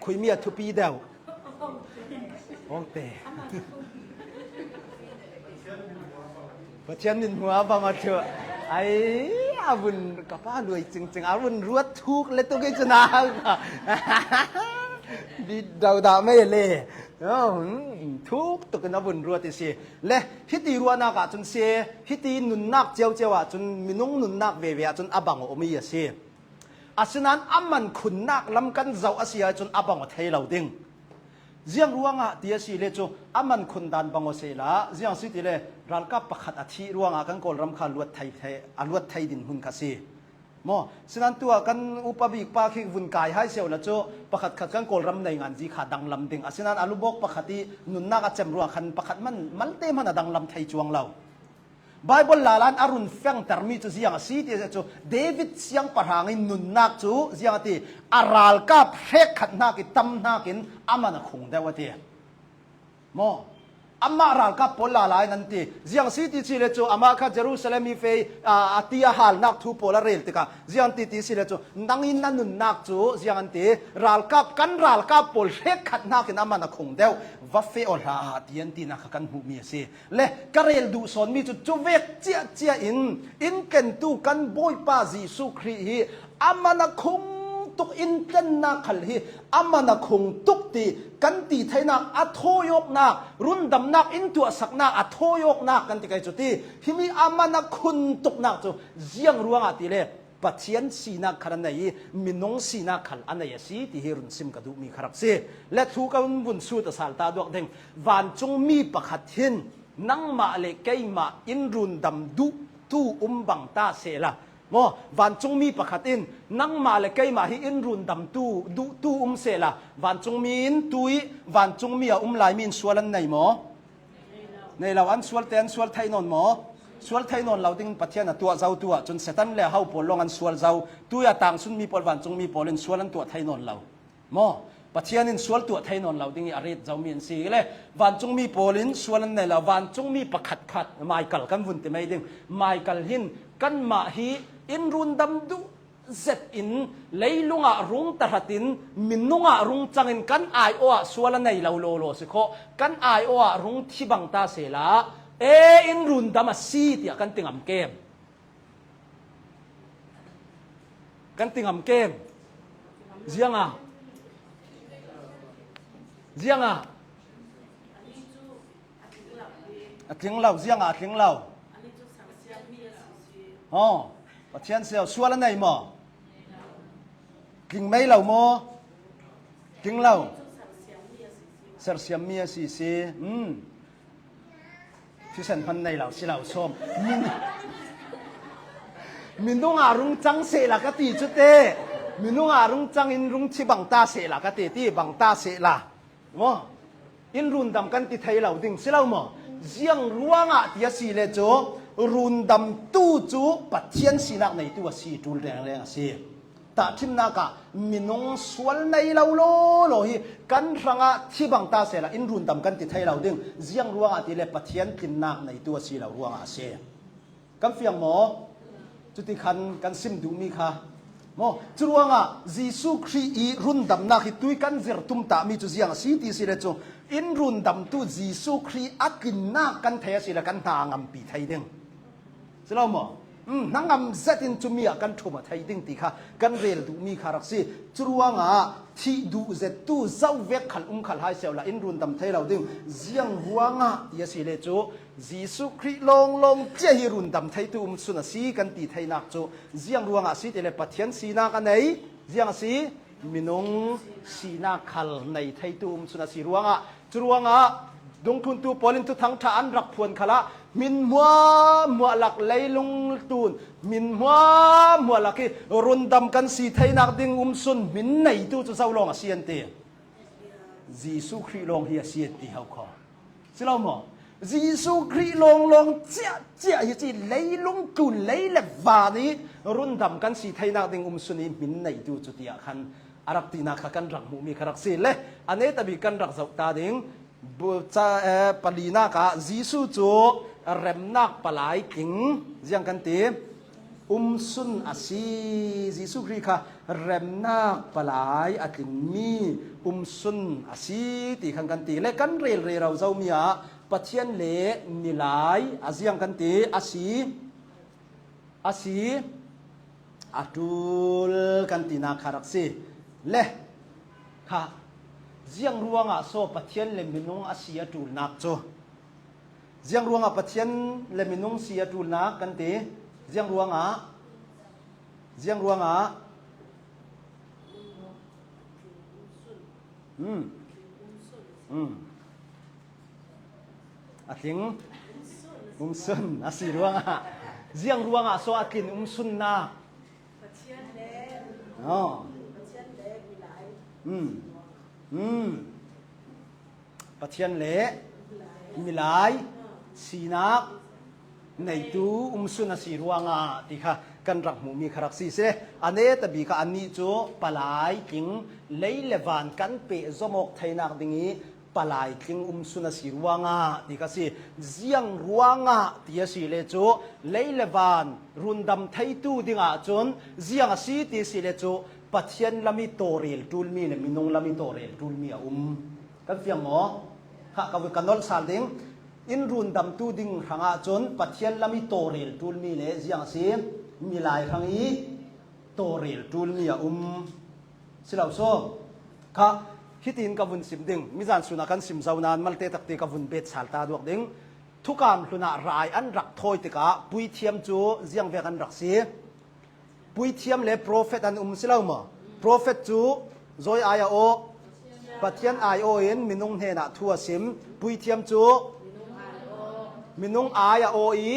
คุยเมียทุปีเดาโอเคพอเทียนนินหัวบางมาเถอะไอ้อาวุนกับป้ารวยจริงๆอาวุนรวดทุกเลยตัวกิจนาดีดาวดาไม่เล่ทุกตัวกันอาวุนรวดที่สิและฮิตีรัวนักจนเสียฮิตีนุนนักเจ้าเจ้าจนมินุงนุนนักเวียจนอบังอมีเสียอาศัยนั้นอามันขุนนักลำกันเจ้าอาศัยจนอบังไทยเราดิ้งเจียงรัวงะที่สิเลจูอามันขุนดันบังเสียละเจียงสิที่เลรัลกับประคัดอาทิรัวงะกันกอลรำคาลวดไทยอลวดไทยดินหุ่นคาซีมอฉะนั้นตัวกันอุปบิกปาคิวุ่นกายให้เสียวละจูประคัดขัดกันกอลรำในงานจีขาดังลำดิ้งอาศัยนั้นอลุบกประคัดที่นุนนักอาจจะรัวคันประคัดมันเต็มมันดังลำไทยจวงเราไบเบิลลาลันอารุณฟังตรมีจูเสียงสีที่จูเดวิดเสียงปะหางินนุนนักจูเสียงที่อาราลกับเฮกขัดนักิตั้มนักินอามันคงได้ว่าที่มออามาราลกับพลลาลายนั่นที่เสียงสีที่สิเลจูอามาข้าเยรูซาเล็มมีเฟยอาติยาฮัลนักทูโพลาเรลติกาเสียงที่สิเลจูนังอินนันนุนนักจูเสียงที่ราลกับกันราลกับพลเฮกขัดนักินอามันคงได้วัฟเฟอลาที่ยันที่นักกันหูมีเสียและกระเรลดูสอนมีจุเวกเจียอินเกนตูกันบอยปาจิสุครีฮีอามันคงตุกอินกันนักขัลฮีอามันคงตุกตีกันตีไทยนักอัทโยกนักรุ่นดำนักอินตัวสักนักอัทโยกนักกันตีไกจุดที่ที่มีอามันคุนตุกนักจูเจียงรัวงอาทิเลปัจเจียนสีนักขันไหนมินงสีนักขันอันไหนสีที่เฮรุนซิมกระดูมีคารับเสียและทุกคนบุญสู้ต่อสารตาดวงเด้งวันจงมีประคัดหินนังมาเลกยมาอินรุนดำดุตู้บังตาเสละมอวันจงมีประคัดอินนังมาเลกยมาฮิอินรุนดำตู้เสละวันจงมีอินตุยวันจงมีลายมินสวลันไหนมอในเราอันสวลเตนสวลไทยนนมอสวลไทยนนเราดิ้งปัจเจียนตัวเจ้าตัวจนเสตันแล้วเฮาปลงอันสวลเจ้าตัวอย่าต่างสุนมีปลวันจงมีปลินสวลันตัวไทยนนเรามอปัจเจียนินสวลตัวไทยนนเราดิ้งอริดเจ้ามีนสีเลยวันจงมีปลินสวลันในเราวันจงมีประคัดขัดไม่กัลกันวุ่นแต่ไม่ดิ้งไม่กัลหินกันมาฮีอินรุนดำดุเซตอินเลยลุงรุงตะหัดินมินนุงรุงจังอินกันไอโอสวลันในเราโลสิโคกันไอโอรุงที่บังตาเสละอินรุนดามาซีที่กันติงอัมเกมกันติงอัมเกมเจียงอ่ะทิ้งเราเจียงอ่ะทิ้งเราอ๋อปัจเจียนเสียวชัวร์แล้วไหนหมอทิ้งไม่เราหมอทิ้งเราเสียมเมียสีที่ฉันพันในเราสิเราชมมินดุงอารุงจังเสละกติจุดเตมินดุงอารุงจังอินรุงที่บังตาเสละกติที่บังตาเสละวะอินรุนดำกันที่ไทยเราดิ่งสิเราหมอเจียงรัวงอ่ะที่สิเลโจรุนดำตู้จูปัจเจียนสีนักในตัวสีจูแรงสิแต่ทิมนักมินงสวลในเราโลหิกันรังที่บังตาเสละอินรุนดำกันที่ไทยเราดิ่งเจียงรัวงที่เลปัจเจียนทิมนักในตัวสีเรารัวงเสียกันเฟียงหมอจุดที่คันกันซิมดูมีค่ะหมอจุรัวงยิสุครีรุนดำนักที่ตุยกันเจรตุมตามีจุดเจียงสีที่สิเลจูอินรุนดำตู้ยิสุครีอักินนักกันเทสิละกันทางปีไทยดิ่งสิเราหมอนังงเซตินจุมีกันทุ่มไทยดิ่งตีค่ะกันเรลดูมีคารักซีจุรัวงที่ดูเซตู้เจ้าเวกขันขันหายเสียวละอินรุนดำไทยเราดิ่งเจียงหัวงยาสิเลจูยิสุครีลงเจ้าฮิรุนดำไทยตู้สุนัสีกันตีไทยนักจูเจียงรัวงสิเตเลปัทยันสีนักไหนเจียงสีมินงสีนักขัลในไทยตู้สุนัสีรัวงจุรัวงดงทุนตูปอลินตุทั้งทานรักพวนขละมินมัวหลักเลยลงตูนมินมัวหลักที่รุนดำกันสีไทยนักดิ่งสุนมินไหนตู้จะเศร้าลงเสียนเตยิสุครีลงเฮียเสียนตีเขาขอสิเราหมอยิสุครีลงเจ้าเฮียจีเลยลงตูนเลยเล็บวานี้รุนดำกันสีไทยนักดิ่งสุนนี้มินไหนตู้จุดที่ขันอารักตีนักกันรักมุมีคารักสีเลยอันนี้แต่บีกันรักสักตาดิ่งบุษปลีนักยิสุจูเรมนักปลายกิงยังกันตี สุนอาซีจิสุครีค่ะเรมนักปลายอัติมีสุนอาซีตีขันกันตีและกันเรเราเจ้ามีอะปัจเจียนเลมีหลายอาเซียงกันตีอาซีอาดูลกันตีนาคารักซีเละค่ะเจียงรวงอ่ะโซปัจเจียนเลมินงอาซีอาดูลนักโจเจียงรวงอ่ะปัจเจียนเลมินงซีอาดูลนักกันตีเจียงรวงอ่ะอาทิงสุนอาซีรวงอ่ะเจียงรวงอ่ะโซอาทินสุนนักปัจเจียนเลอ๋อปัจเจียนเลมีหลายปัจเจียนเลมีหลายสีนักในตู้สุนอาซีรวงอ่ะที่ค่ะกันรักหมูมีคารักซีเสอันนี้ตบีค่ะอันนี้จูปลายกิงเลยเลวันกันเปะจมกไทยนักดิ่งนี้ปลายกิงสุนสีรวงอ่ะที่ค่ะสิเจียงรวงอ่ะที่สิเลจูเลยเลวันรุนดำไทยตู้ดิ่งอ่ะจนเจียงสีที่สิเลจูปัจเจียนลามิโตเรลทูลมีเลมินงลามิโตเรลทูลมีกันเฟียงหมอค่ะกับกันนอลซาลดิ่งอินรุนดำตู้ดิ่งหางอ่ะจนปัจเจียนลามิโตเรลทูลมีเลเจียงสีมีหลายครั้งนี้โตเรลตูลมีสิเราโซ่ค่ะฮิตินกับวุนสิมดิ่งมิจานสุนักันสิมเจ้านานมัลเตตักตีกับวุนเบ็ดสาลตาดวกดิ่งทุกการลุนารายอันรักถอยติกะปุยเทียมจูเจียงเวกันรักสีปุยเทียมเลโปรเฟตอันสิเรามาโปรเฟตจูจอยอายโอปัจเจียนอายโอเอ็นมินุงเฮนะทัวสิมปุยเทียมจูมินุงอายโออี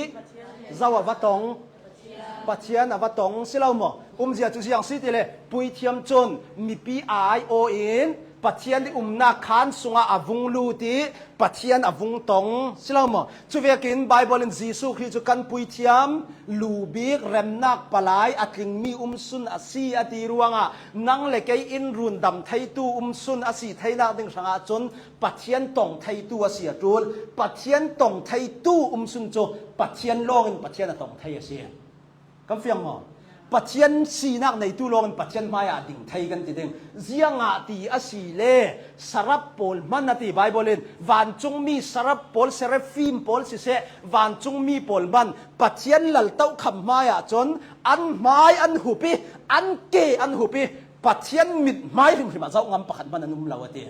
เจ้าวัดตงปัจเจียนวัดตงสิเราหมอเสียจุดอย่างสิทีเลยปุยเทียมจนมีปีไอโอเอ็นปัจเจียนที่นาคานสุงอาวุงลูตีปัจเจียนอาวุงตงสิเราหมอจุดเวกินไบเบิลในจีสุคริสต์กันปุยเทียมลูบิกเรมนักปลายอัติงมีสุนอาซีอติรวงอ่ะนั่งเล็กอินรุนดำไทตูสุนอาซีไทยนักดึงสังอาจนปัจเจียนตงไทตูอาเซียจูลปัจเจียนตงไทตูสุนโจปัจเจียนโลกินปัจเจียนตงไทยอาเซียกันเฟียงหมอปัจเจียนสีนักในตู้ลงปัจเจียนมายาดิ่งไทยกันติดเองเจียงอาตีอาศีเลสรับปอลมันนาตีไบเบิลวันจงมีสรับปอลเซเรฟิมปอลสิเสวันจงมีปอลมันปัจเจียนหลัลเต้าคำมายาจนอันไม้อันหุปีอันเกอันหุปีปัจเจียนมิดไม้ถึงที่มาเจ้างำประคันมันนุ่มเหลาวตี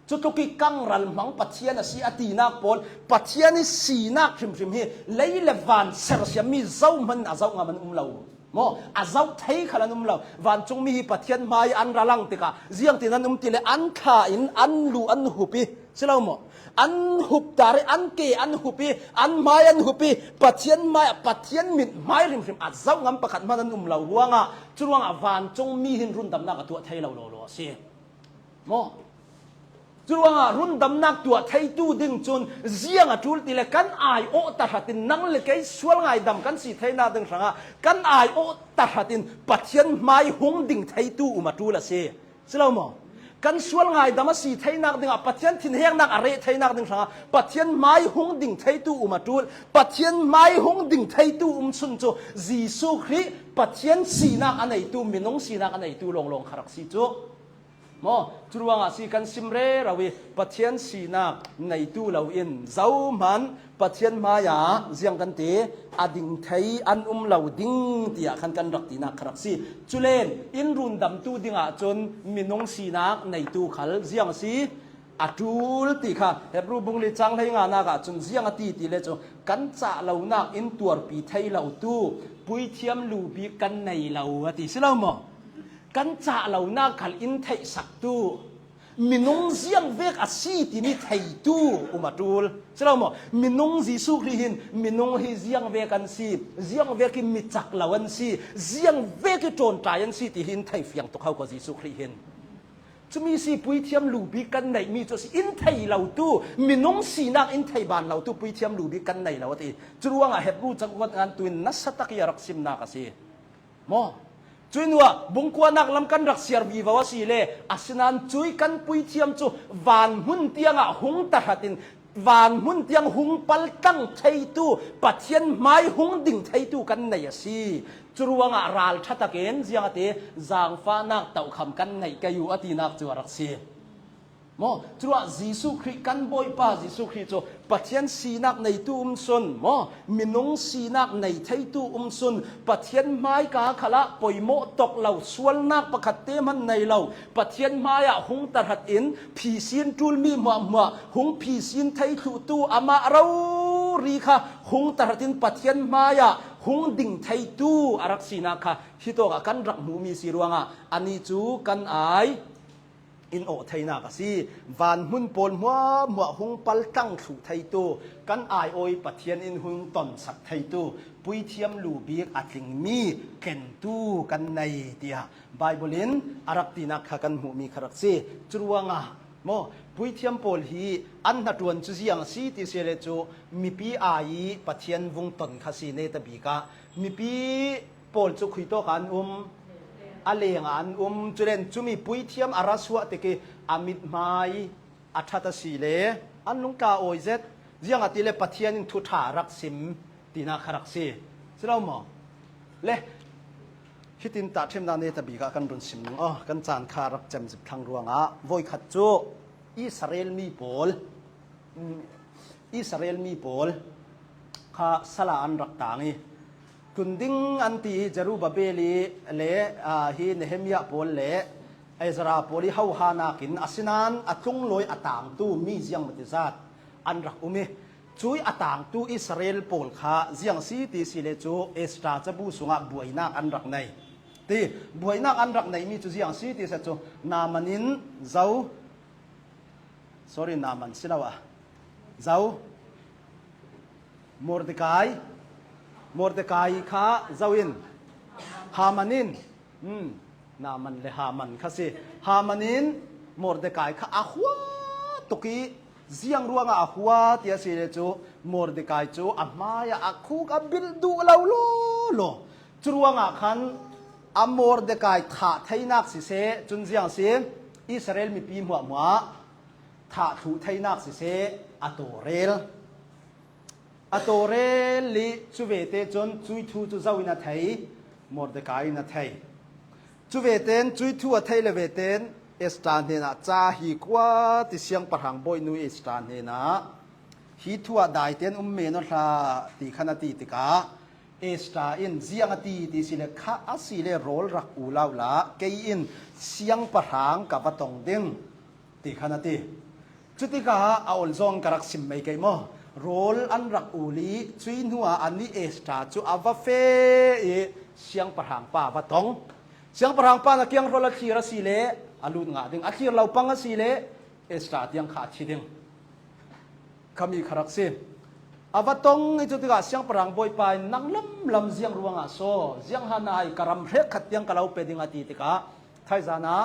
จุดทุกิกังรัลมังปัจเจียนสีอตีนักปอลปัจเจียนสีนักพิมพิมฮีเลยเลวันเซรเซียมีเจ้ามันอาเจ้างำมันเหลาวมออาเจ้าไทยขนาดนุ่มเหลาวันจงมีปัจเจียนไม้อันระลังติกาเจียงตีนั้นติเลอันขาอินอันลูอันหุปีสิเราหมออันหุบตาเรอันเกอันหุปีอันไม้อันหุปีปัจเจียนไม้ปัจเจียนมิดไม้ริมริมอาเจ้างำประคันมันนุ่มเหลาลวงอ่ะจุลวงวันจงมีหินรุ่นดำนักตัวไทยเราโลเสียมอจุลวงรุ่นดำนักตัวไทยตู้ดึงจนเจียงจุลติเลกันอายโอตัดหัดินนั่งเลกไอ้สวลไงดำกันสีไทยนาดึงสังกันอายโอตัดหัดินปัจเจียนไม้หงดิ่งไทยตู้มาจูละเสียสิเราหมอกันสวลไงดำมาสีไทยนักดึงปัจเจียนทิ้งแห้งนักอะไรไทยนักดึงสังปัจเจียนไม้หงดิ่งไทยตู้มาจูลปัจเจียนไม้หงดิ่งไทยตู้สุนโจจีสุคริปัจเจียนสีนักอันไหนตู้มินงสีนักอันไหนตู้ลงขรักสีโจมอจุลวังอาศัยกันซิมเร่เราวิปัจเจียนสีนักในตู้เราอินเจ้ามันปัจเจียนมายาเจียงกันเตอดิ่งไทยอันเราดิ่งเตียขันกันรักตีนักครับสิจุเลนอินรุนดำตู้ดิ่งอาจนมินงสีนักในตู้ขัลเจียงสีอาจูลตีค่ะเฮบรูบุงลิจังให้งานนักจนเจียงตีเลจกันจ่าเรานักอินตัวปีไทยเราตู้ปุยเทียมลูบีกันในเราตีสิเราหมอกันจ่าเหล่านักขัลอินไทยสักตู้มินงเสียงเวกอาศีที่นี่ไทยตู้มาดูลใช่ไหมมั้ยมินงจีสุครีหินมินงฮิเสียงเวกันซีเสียงเวกิมิจักเหล่าอันซีเสียงเวกิโจนตายันซีที่หินไทยเฟียงตกเขาก็จีสุครีหินจะมีสีปุยเทียมลูบีกันไหนมีจุดอินไทยเหล่าตู้มินงสีนักอินไทยบานเหล่าตู้ปุยเทียมลูบีกันไหนเหล่าที่จรวงอาเฮบรูจักวัดงานตุนนัสตักยารักซิมนักสิมั้งจุยนัวบุงกวนักลำกันรักเสียร์วีวาสีเลอาสนันจุยกันปุยเทียมจูวานหุ่นเตียงหงตาหัดิน วานหุ่นเตียงหุงปัลตั้งไทตูปัทเทียนไม้หุงดิ่งไทตูกันในสิจรวงอาราลชัตเกนเสียงเตจางฟ้านักเต่าคำกันในกายูอตินักจวรักสีมอจรวจีสุคริกันบอยป้าจีสุคริโจปัทเทียนสีนักในตูซุนมอมินงสีนักในไทตูซุนปัทเทียนไม้กาขละปอยโมตกเหล่าสวลนักประคัดเตมันในเหล่าปัทเทียนไม้อะหุงตรัดอินผีสินจุลมีมัวหุงผีสินไทตูตูอามาเรารีค่ะหุงตรัดินปัทเทียนไม้อะหุงดิ่งไทตูอารักษีนักค่ะฮิโตกะกันรักมูมีสิรวงอ่ะอันนี้จูกันไออินโอไทยนักสิวันมุนปนมัวหุงปัลตั้งสู่ไทตูกันไอโอยปัทเทียนอินหุงตอนสักไทตูปุยเทียมลูบีกอัดลิงมีเข็นตูกันในเดียไบเบิลินอารักตีนักค่ะกันหูมีคารักสิจรวงอ่ะโมปุยเทียมโพลฮีอันนัดวนจุเสียงสีติเสเลจูมีปีอายีปัทเทียนวงตนคาสีเนตบีกามีปีโพลจุคุยโตกันอาเลงอันจุเรนจุมีปุยเทียมอาราสวะติเกอามิดไมอัฐตสีเลอันลุงกาโอยเซตเสียงอติเลปัทเทียนทุธารักซิมตีนาคารักสีเสลาหมอเลฮิตินตาเทมนาเนตบีกากันรุนซิมอ๋อกันจานคารักจำสิบทางรวงอ่ะโวยขัดจูอิสราเอลมีโพลข้าสลาอันรักต่างนี่กุนดิ้งอันตีเจรูบาเบลีเล่ฮีเนเฮมียาโพลเล่ไอซาราโพลีเฮาฮานากินอาศินันอัตุงลอยอัตางตู้มีเสียงมัติซัดอันรักช่วยอัตางตู้อิสราเอลโพลข้าเสียงสีตีสิเลจูเอสตาจะบูสุงะบวยนักอันรักในตีบวยนักอันรักในมีจุเสียงสีตีเสจูนามันินเจ้าsorry naman sinawa zau Mordecai kha zawin Hamanin naman le Haman kasi Hamanin Mordecai kha ahwa toki ziang ruanga ahwa tia sile chu Mordecai chu amaya akhu ka bildu lo churuanga khan a Mordecai tha thainak si se chun ziang si Israel mi pi muwaถ้าถูไทยนักสิเสอโตเรลลิจูเวเตจนจุยทูจุเจ้าวินาไทยมอร์เดกายนาไทยจูเวเตนจุยทูไทยเลเวเตนเอสตานเฮนะจ้าฮีกว่าติเสียงประหังบอยนุยเอสตานเฮนะฮีทัวได้เตนเมนอลาติขนาดติกาเอสตาอินเสียงตีติสิเลข้าอสิเลโรลรักอูลาวละเกยินเสียงประหังกับตองเด้งติขนาดติจุดที่ก้าเอาลงกระสิมไม่เกี่ยมโรลอันรักอูลีช่วยหัวอันนี้เอสตาจูอาวาเฟเสียงประหังป้าวัดตงเสียงประหังป้านักยังโรลคีรสีเลอลุนงาดึงอาคีเราปังสีเลเอสตายังขาดชีดึงขมีคารักสิอาวาตงในจุดที่ก้าเสียงประหังบอยไปนั่งลำเสียงรวงอาโซเสียงฮานายกระรำเรกขัดยังกะเราเป็นดิงอาทิตย์ก้าไทยจานะ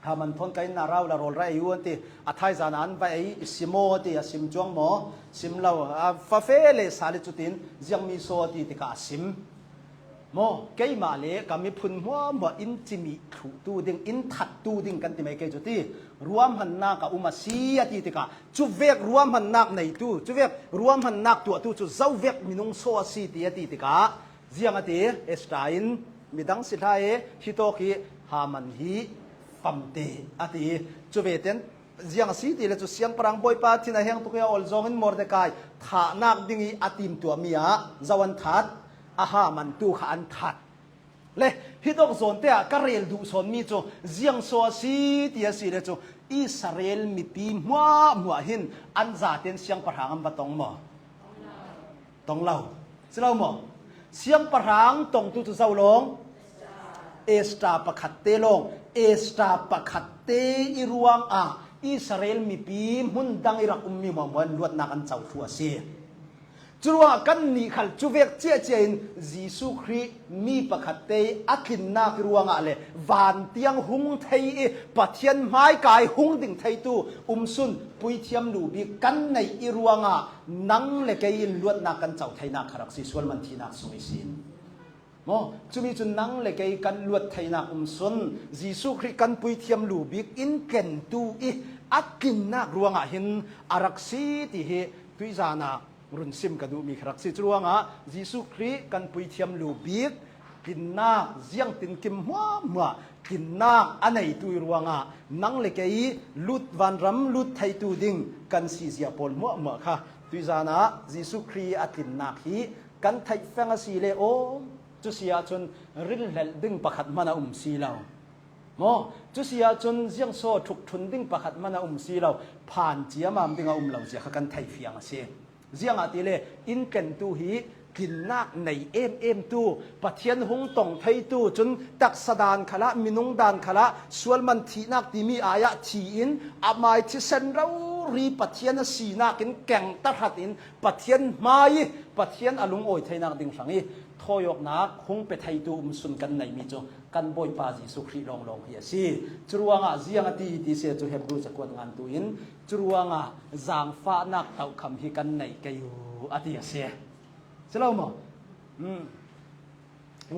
หามันทนกันนาเราละโรลไรอยู่อันที่อัฐายจานันไปสิโมที่สิมจวงโมสิมเราฟ้าเฟลสาลิจุตินยังมีโซที่ติกาสิมโมเกี่ยมาเลยก็มีพุ่นหัวอินจิมิถูตูดิ่งอินทัดตูดิ่งกันที่ไม่เกี่ยจุติรวมหันนักอุมาซีที่ติกาจุเวกรวมหันนักในตูจุเวกรวมหันนักตัวตูจุเจ้าเวกมินุงโซซีที่ติกายังอันที่เอสไตน์มีดังสิทายฮิโตกิหามันฮีปั๊มเตอติจูเวเตนยังสีตีเลจุเสียงปรังบอยปาที่นายแห่งตุกยาอลจงอินมอร์เดกายฐานักดิ่งอติมตัวเมียจาวันทัดอาหามันตูขานทัดเลยฮิตอกโซนเตะกระเรลดูโซนมีจูยังโซสีตีสีเลจูอิสราเอลมีปีมัวหินอันจ่าเตนเสียงปรังอันบัตองหมอต้องเล่าสิเล่าหมอเสียงปรังตรงตุจุเจ้าลงเอสตาประคัดเตลงเอสตาประคัดเตอิรวงอิสราเอลมีปีมุนดังอิรักมีมัวนลวดนักอันเจ้าทัวเสียจัวกันนี่ขัลจูเวกเจียนยิสุครีมีประคัดเตอักินนักอิรวงเลวานเตียงหุงไทยปัทยันไม้กายหุงดิ่งไทยตูซุนปุยเทียมลูบีกันในอิรวงนังเลกยินลวดนักอันเจ้าไทยนักขรักสิส่วนมันที่นักสวยสินโมจุมีจุนนังเลกกันลวดไทยนักซุนยิสุครีกันปุยเทียมลูบีอินเกนตู อักกินนักรวงหินอารักซีที่เหตุจานารุนซิมกระดูมีครักซีรวงยิสุครีกันปุยเทียมลูบิกกินนักเสียงตินกิมหัวกินนักอันไหนตุยรวงนังเล็กอีลุดวันรำลุดไทยตูดิงกันซีเซียปอลมัวค่ะตุยจานายิสุครีอักินนักฮีกันไทยแฟงสีเลโอจุเสียจนริลเลดึงประคัดมันสีเราจุเสียจนเสียงโซ่ถูกทุนดึงประคัดมันสีเราผ่านเจียมามดึงเราเสียกันไทยเฟียงเสียเสียงอาทิเลอินเกันตูฮีกินนักในเอ็มตูปะเทียนหงตงไทยตูจนตักสดานขละมินุงดานขละส่วนมันทีนักที่มีอายะทีอินอาไมที่เซนเรารีปะเทียนสีนักกินแก่งตะหัดอินปะเทียนไม้ปะเทียนอลุงโอยไทยนักดิ่งสังอีทอยกนักหงไปไทยตูสุนกันในมิจกันบอยปาจิสุครีลองเฮียสิจรวงเสียงที่เสียจุเฮบรูจะกวดงานตูอินจรวงจางฟ้านักเต่าคำฮิกันในกยูอดีเสียใช่แล้วมั้ง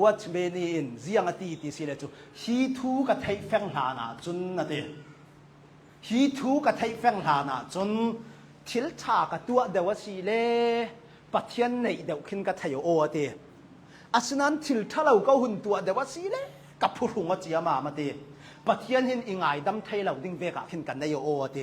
วัดเมนีอินเสียงที่เสียจุฮีทูกับไทยแฟงหานาจนนั่นเองฮีทูกับไทยแฟงหานาจนทิลชากับตัวเดวสีเล่ปัทยันในเดวขึ้นกับไทยโอเตอาสนั้นทิลถ้าเราก็หุ่นตัวเดวสีเล่กับผู้หงว่าเจียมาเตปัทยันหินอิงไอดำไทยเราดิ้งเวกขึ้นกันในโอเต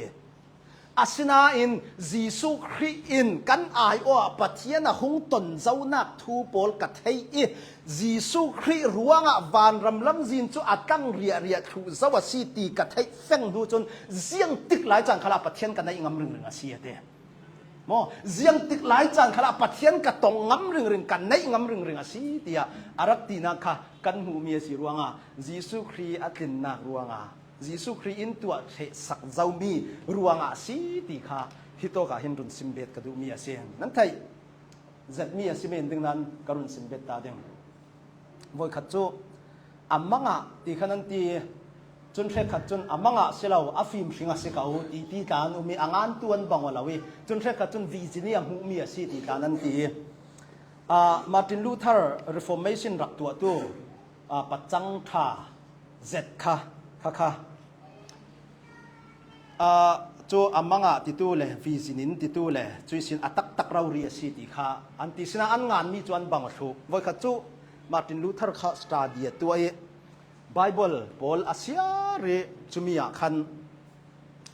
อาสนาอินยิสุครีอินกันอายว่าปัทยันหงตนเจ้านักทูโปลกับไทยยิสุครีรัวงวานรำลำจินจูอัดกังเรียทูเจ้าสีตีกับไทยแฝงดูจนเสียงติกหลายจังขลาปัทยันกันในงำเรื่องอาเซียเตเสียงติกหลายจังขลาปัทยันกับตรงงำเรื่องกันในงำเรื่องอาเซียเตียอารักตีนักค่ะกันหูเมียสีรัวงยิสุครีอัตินนักรัวงยิสุครีอินตัวเทสักเจ้ามีรัวงสีตีค่ะฮิโตกะเห็นรุนสิมเบตกระดูมีอาเซียนนั่นไทยจัดมีอาเซียนดึงนั้นกรุนสิมเบตตาดึงบ่ขัดจูอามังตีขนาดตีจนเช็คขัดจนอามังเสลาวอาฟิมสิงห์สิเขาตีการมีอ่างตัวนบังวลาวีจนเช็คขัดจนวิจิเนียหูมีอาศัยตีการนั้นตีมาร์ตินลูเทอร์รีฟอร์เมชันรักตัวตู้ปัจจังท่าเจ็ดค่ะจูอามังติตูเลยวิจินินติตูเลยจุยสินอัตักเราเรียสิตีค่ะอันที่สินะอันงานมีจวนบังสุบ่ขัดจูมาร์ตินลูเทอร์ข้าสตาดีตัวไบเบิลพอลอาเซียเรจุมีขัน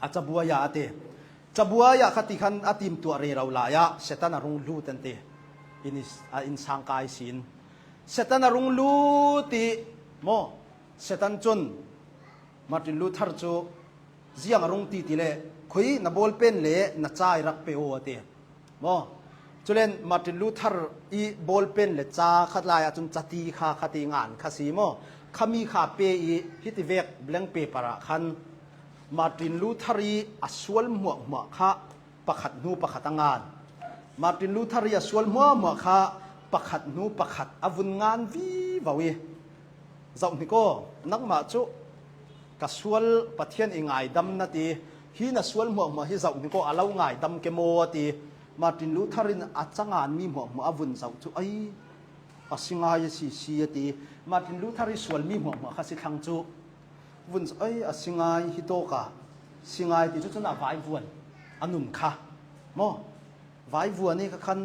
อาจบัวยาเตจับัวยาขัดที่ขันอาทิมตัวเรเราลายะเสตันรุงลูตันเตอินสังกายสินเสตันรุงลูติโมเสตันจนมาร์ตินลูเทอร์จูเสียงรุงตีติเลคุยนับบอลเป็นเลนัจ่ายรักเปโอเตโมจุเลนมาร์ตินลูเทอร์อีบอลเป็นเลจ่าขัดลายจนจัตีขาขัดตีงานขัดสีโมขมีขาเปอีฮิติเวกเบลงเปปาระคันมาร์ตินลูเทอรีอสวลหมวกขาประขัดนูประขัดงานมาร์ตินลูเทอรีอสวลหมวกขาประขัดนูประขัดอวุนงานวิบาวีเจ้านี่ก็นักมาจุกสวลปะเทียนเองไงดำนาทีฮีนัสวลหมวกฮิเจ้านี่ก็อาเล่าไงดำเกโมตีมาร์ตินลูเทอรีอัจฉงานมีหมวกอวุนเจ้าจุไออาสิงายสีตีมาถึงรู้ทาริสวลมีหัวข้าศึกขังจูวุ่นไอ้อาสิงายฮิโตกะสิงายที่จุดนั้นวายวนอันนุ่มค่ะโมวายวนนี่ก็คัน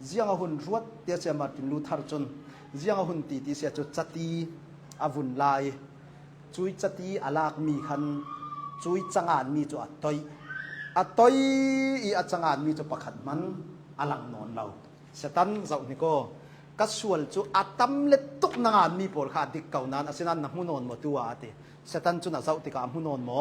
เจียงหุ่นรวดเดียเสียมาถึงรู้ทาร์จนเจียงหุ่นตีเสียจุดจัตีอาวุนลายจุยจัตีอาลากมีคันจุยจังานมีจุดอัตอยอีอัจังานมีจุดประคัดมันอลังนอนเราเสตันเจ้านี่ก็กัสวลจูอัตมเล็ดตุกนานมีปอลขาดิกเก่านั้นอาศัยนั้นนักมุนอนหมดตัวอาทิเสตันจูน่าเจ้าติกามุนอนหมอ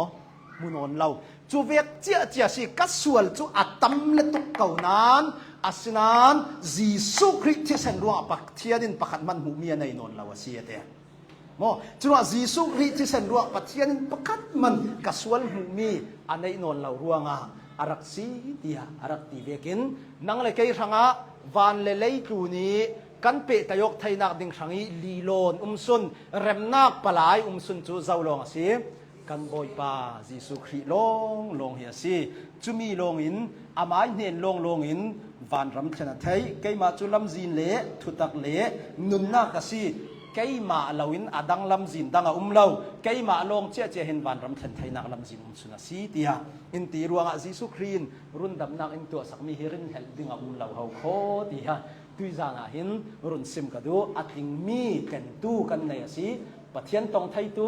มุนอนเราจูเวกเจียสิกัสวลจูอัตมเล็ดตุกเก่านั้นอาศัยนั้นยิสุคริสต์ที่เส้นรัวปักเทียดินปักขัดมันหูเมียในนอนเราเสียเตะโมจูว่ายิสุคริสต์ที่เส้นรัวปักเทียดินปักขัดมันกัสวลหูมีอันในนอนเรารัวงาอารักสีเดียอารักตีเวกินนังเลยใครทางะวันเลเลตูนี้กันเปตยกไทยนักดิ่งสังอีลีโลนสุนเร็มนักปลายสุนจูเจ้าลงสิกันบอยปายิสุครีลงเฮียสิจุมีลงอินอาไม้เนียนลงอินวันรำชนะไทยเกมาจุลำจีนเละทุตักเละนุนนักสิ keima lawin adang lam zin danga umlo keima long che che hin van ram than thai nak lam zin suna si tia in ti ruanga jisu khin run dam nak in to sak mi hirin hel dinga umlo ho kho tia tui zanga hin run sim ka du ating mi ken tu kan nei si pathian tong thai tu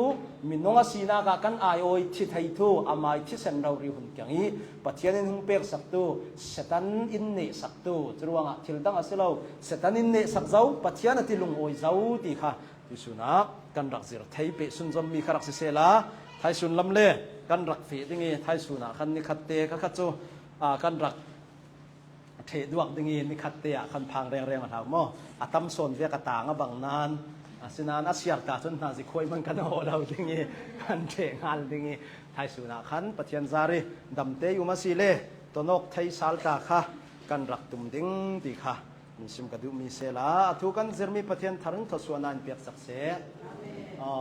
minonga sina ka kan ai oi thi thai tu amai thi sen rau ri hun kyangi pathian in hung pek sak tu setan in ne sak tu truanga thil dang aselo setan in ne sak zau pathian ati lung oi zau ti kha ti suna kan rak zir thai pe sun zom mi kharak se sela thai sun lam le kan rak fe dingi thai suna khan ni khatte ka kha chu kan rakเทดวกดึงอินนี่ขัดเตะคันพังแรงๆมาถามมออาตั้มโซนเรียกกระตางบางนานสินานอาเซียตาจนนาสิคุยมันกันโหเราดึงอิคันเทงานดึงอิไทยสุนัขคันปะเทียนซารีดำเตยุมาสิเลตัวนกไทยสาลตาค่ะกันรักตุ่มดิ้งดีค่ะมีซิมกระดูมีเซลาทุกันเซอร์มีปะเทียนทารุณทศวรรณเปียกสักเสอ๋อ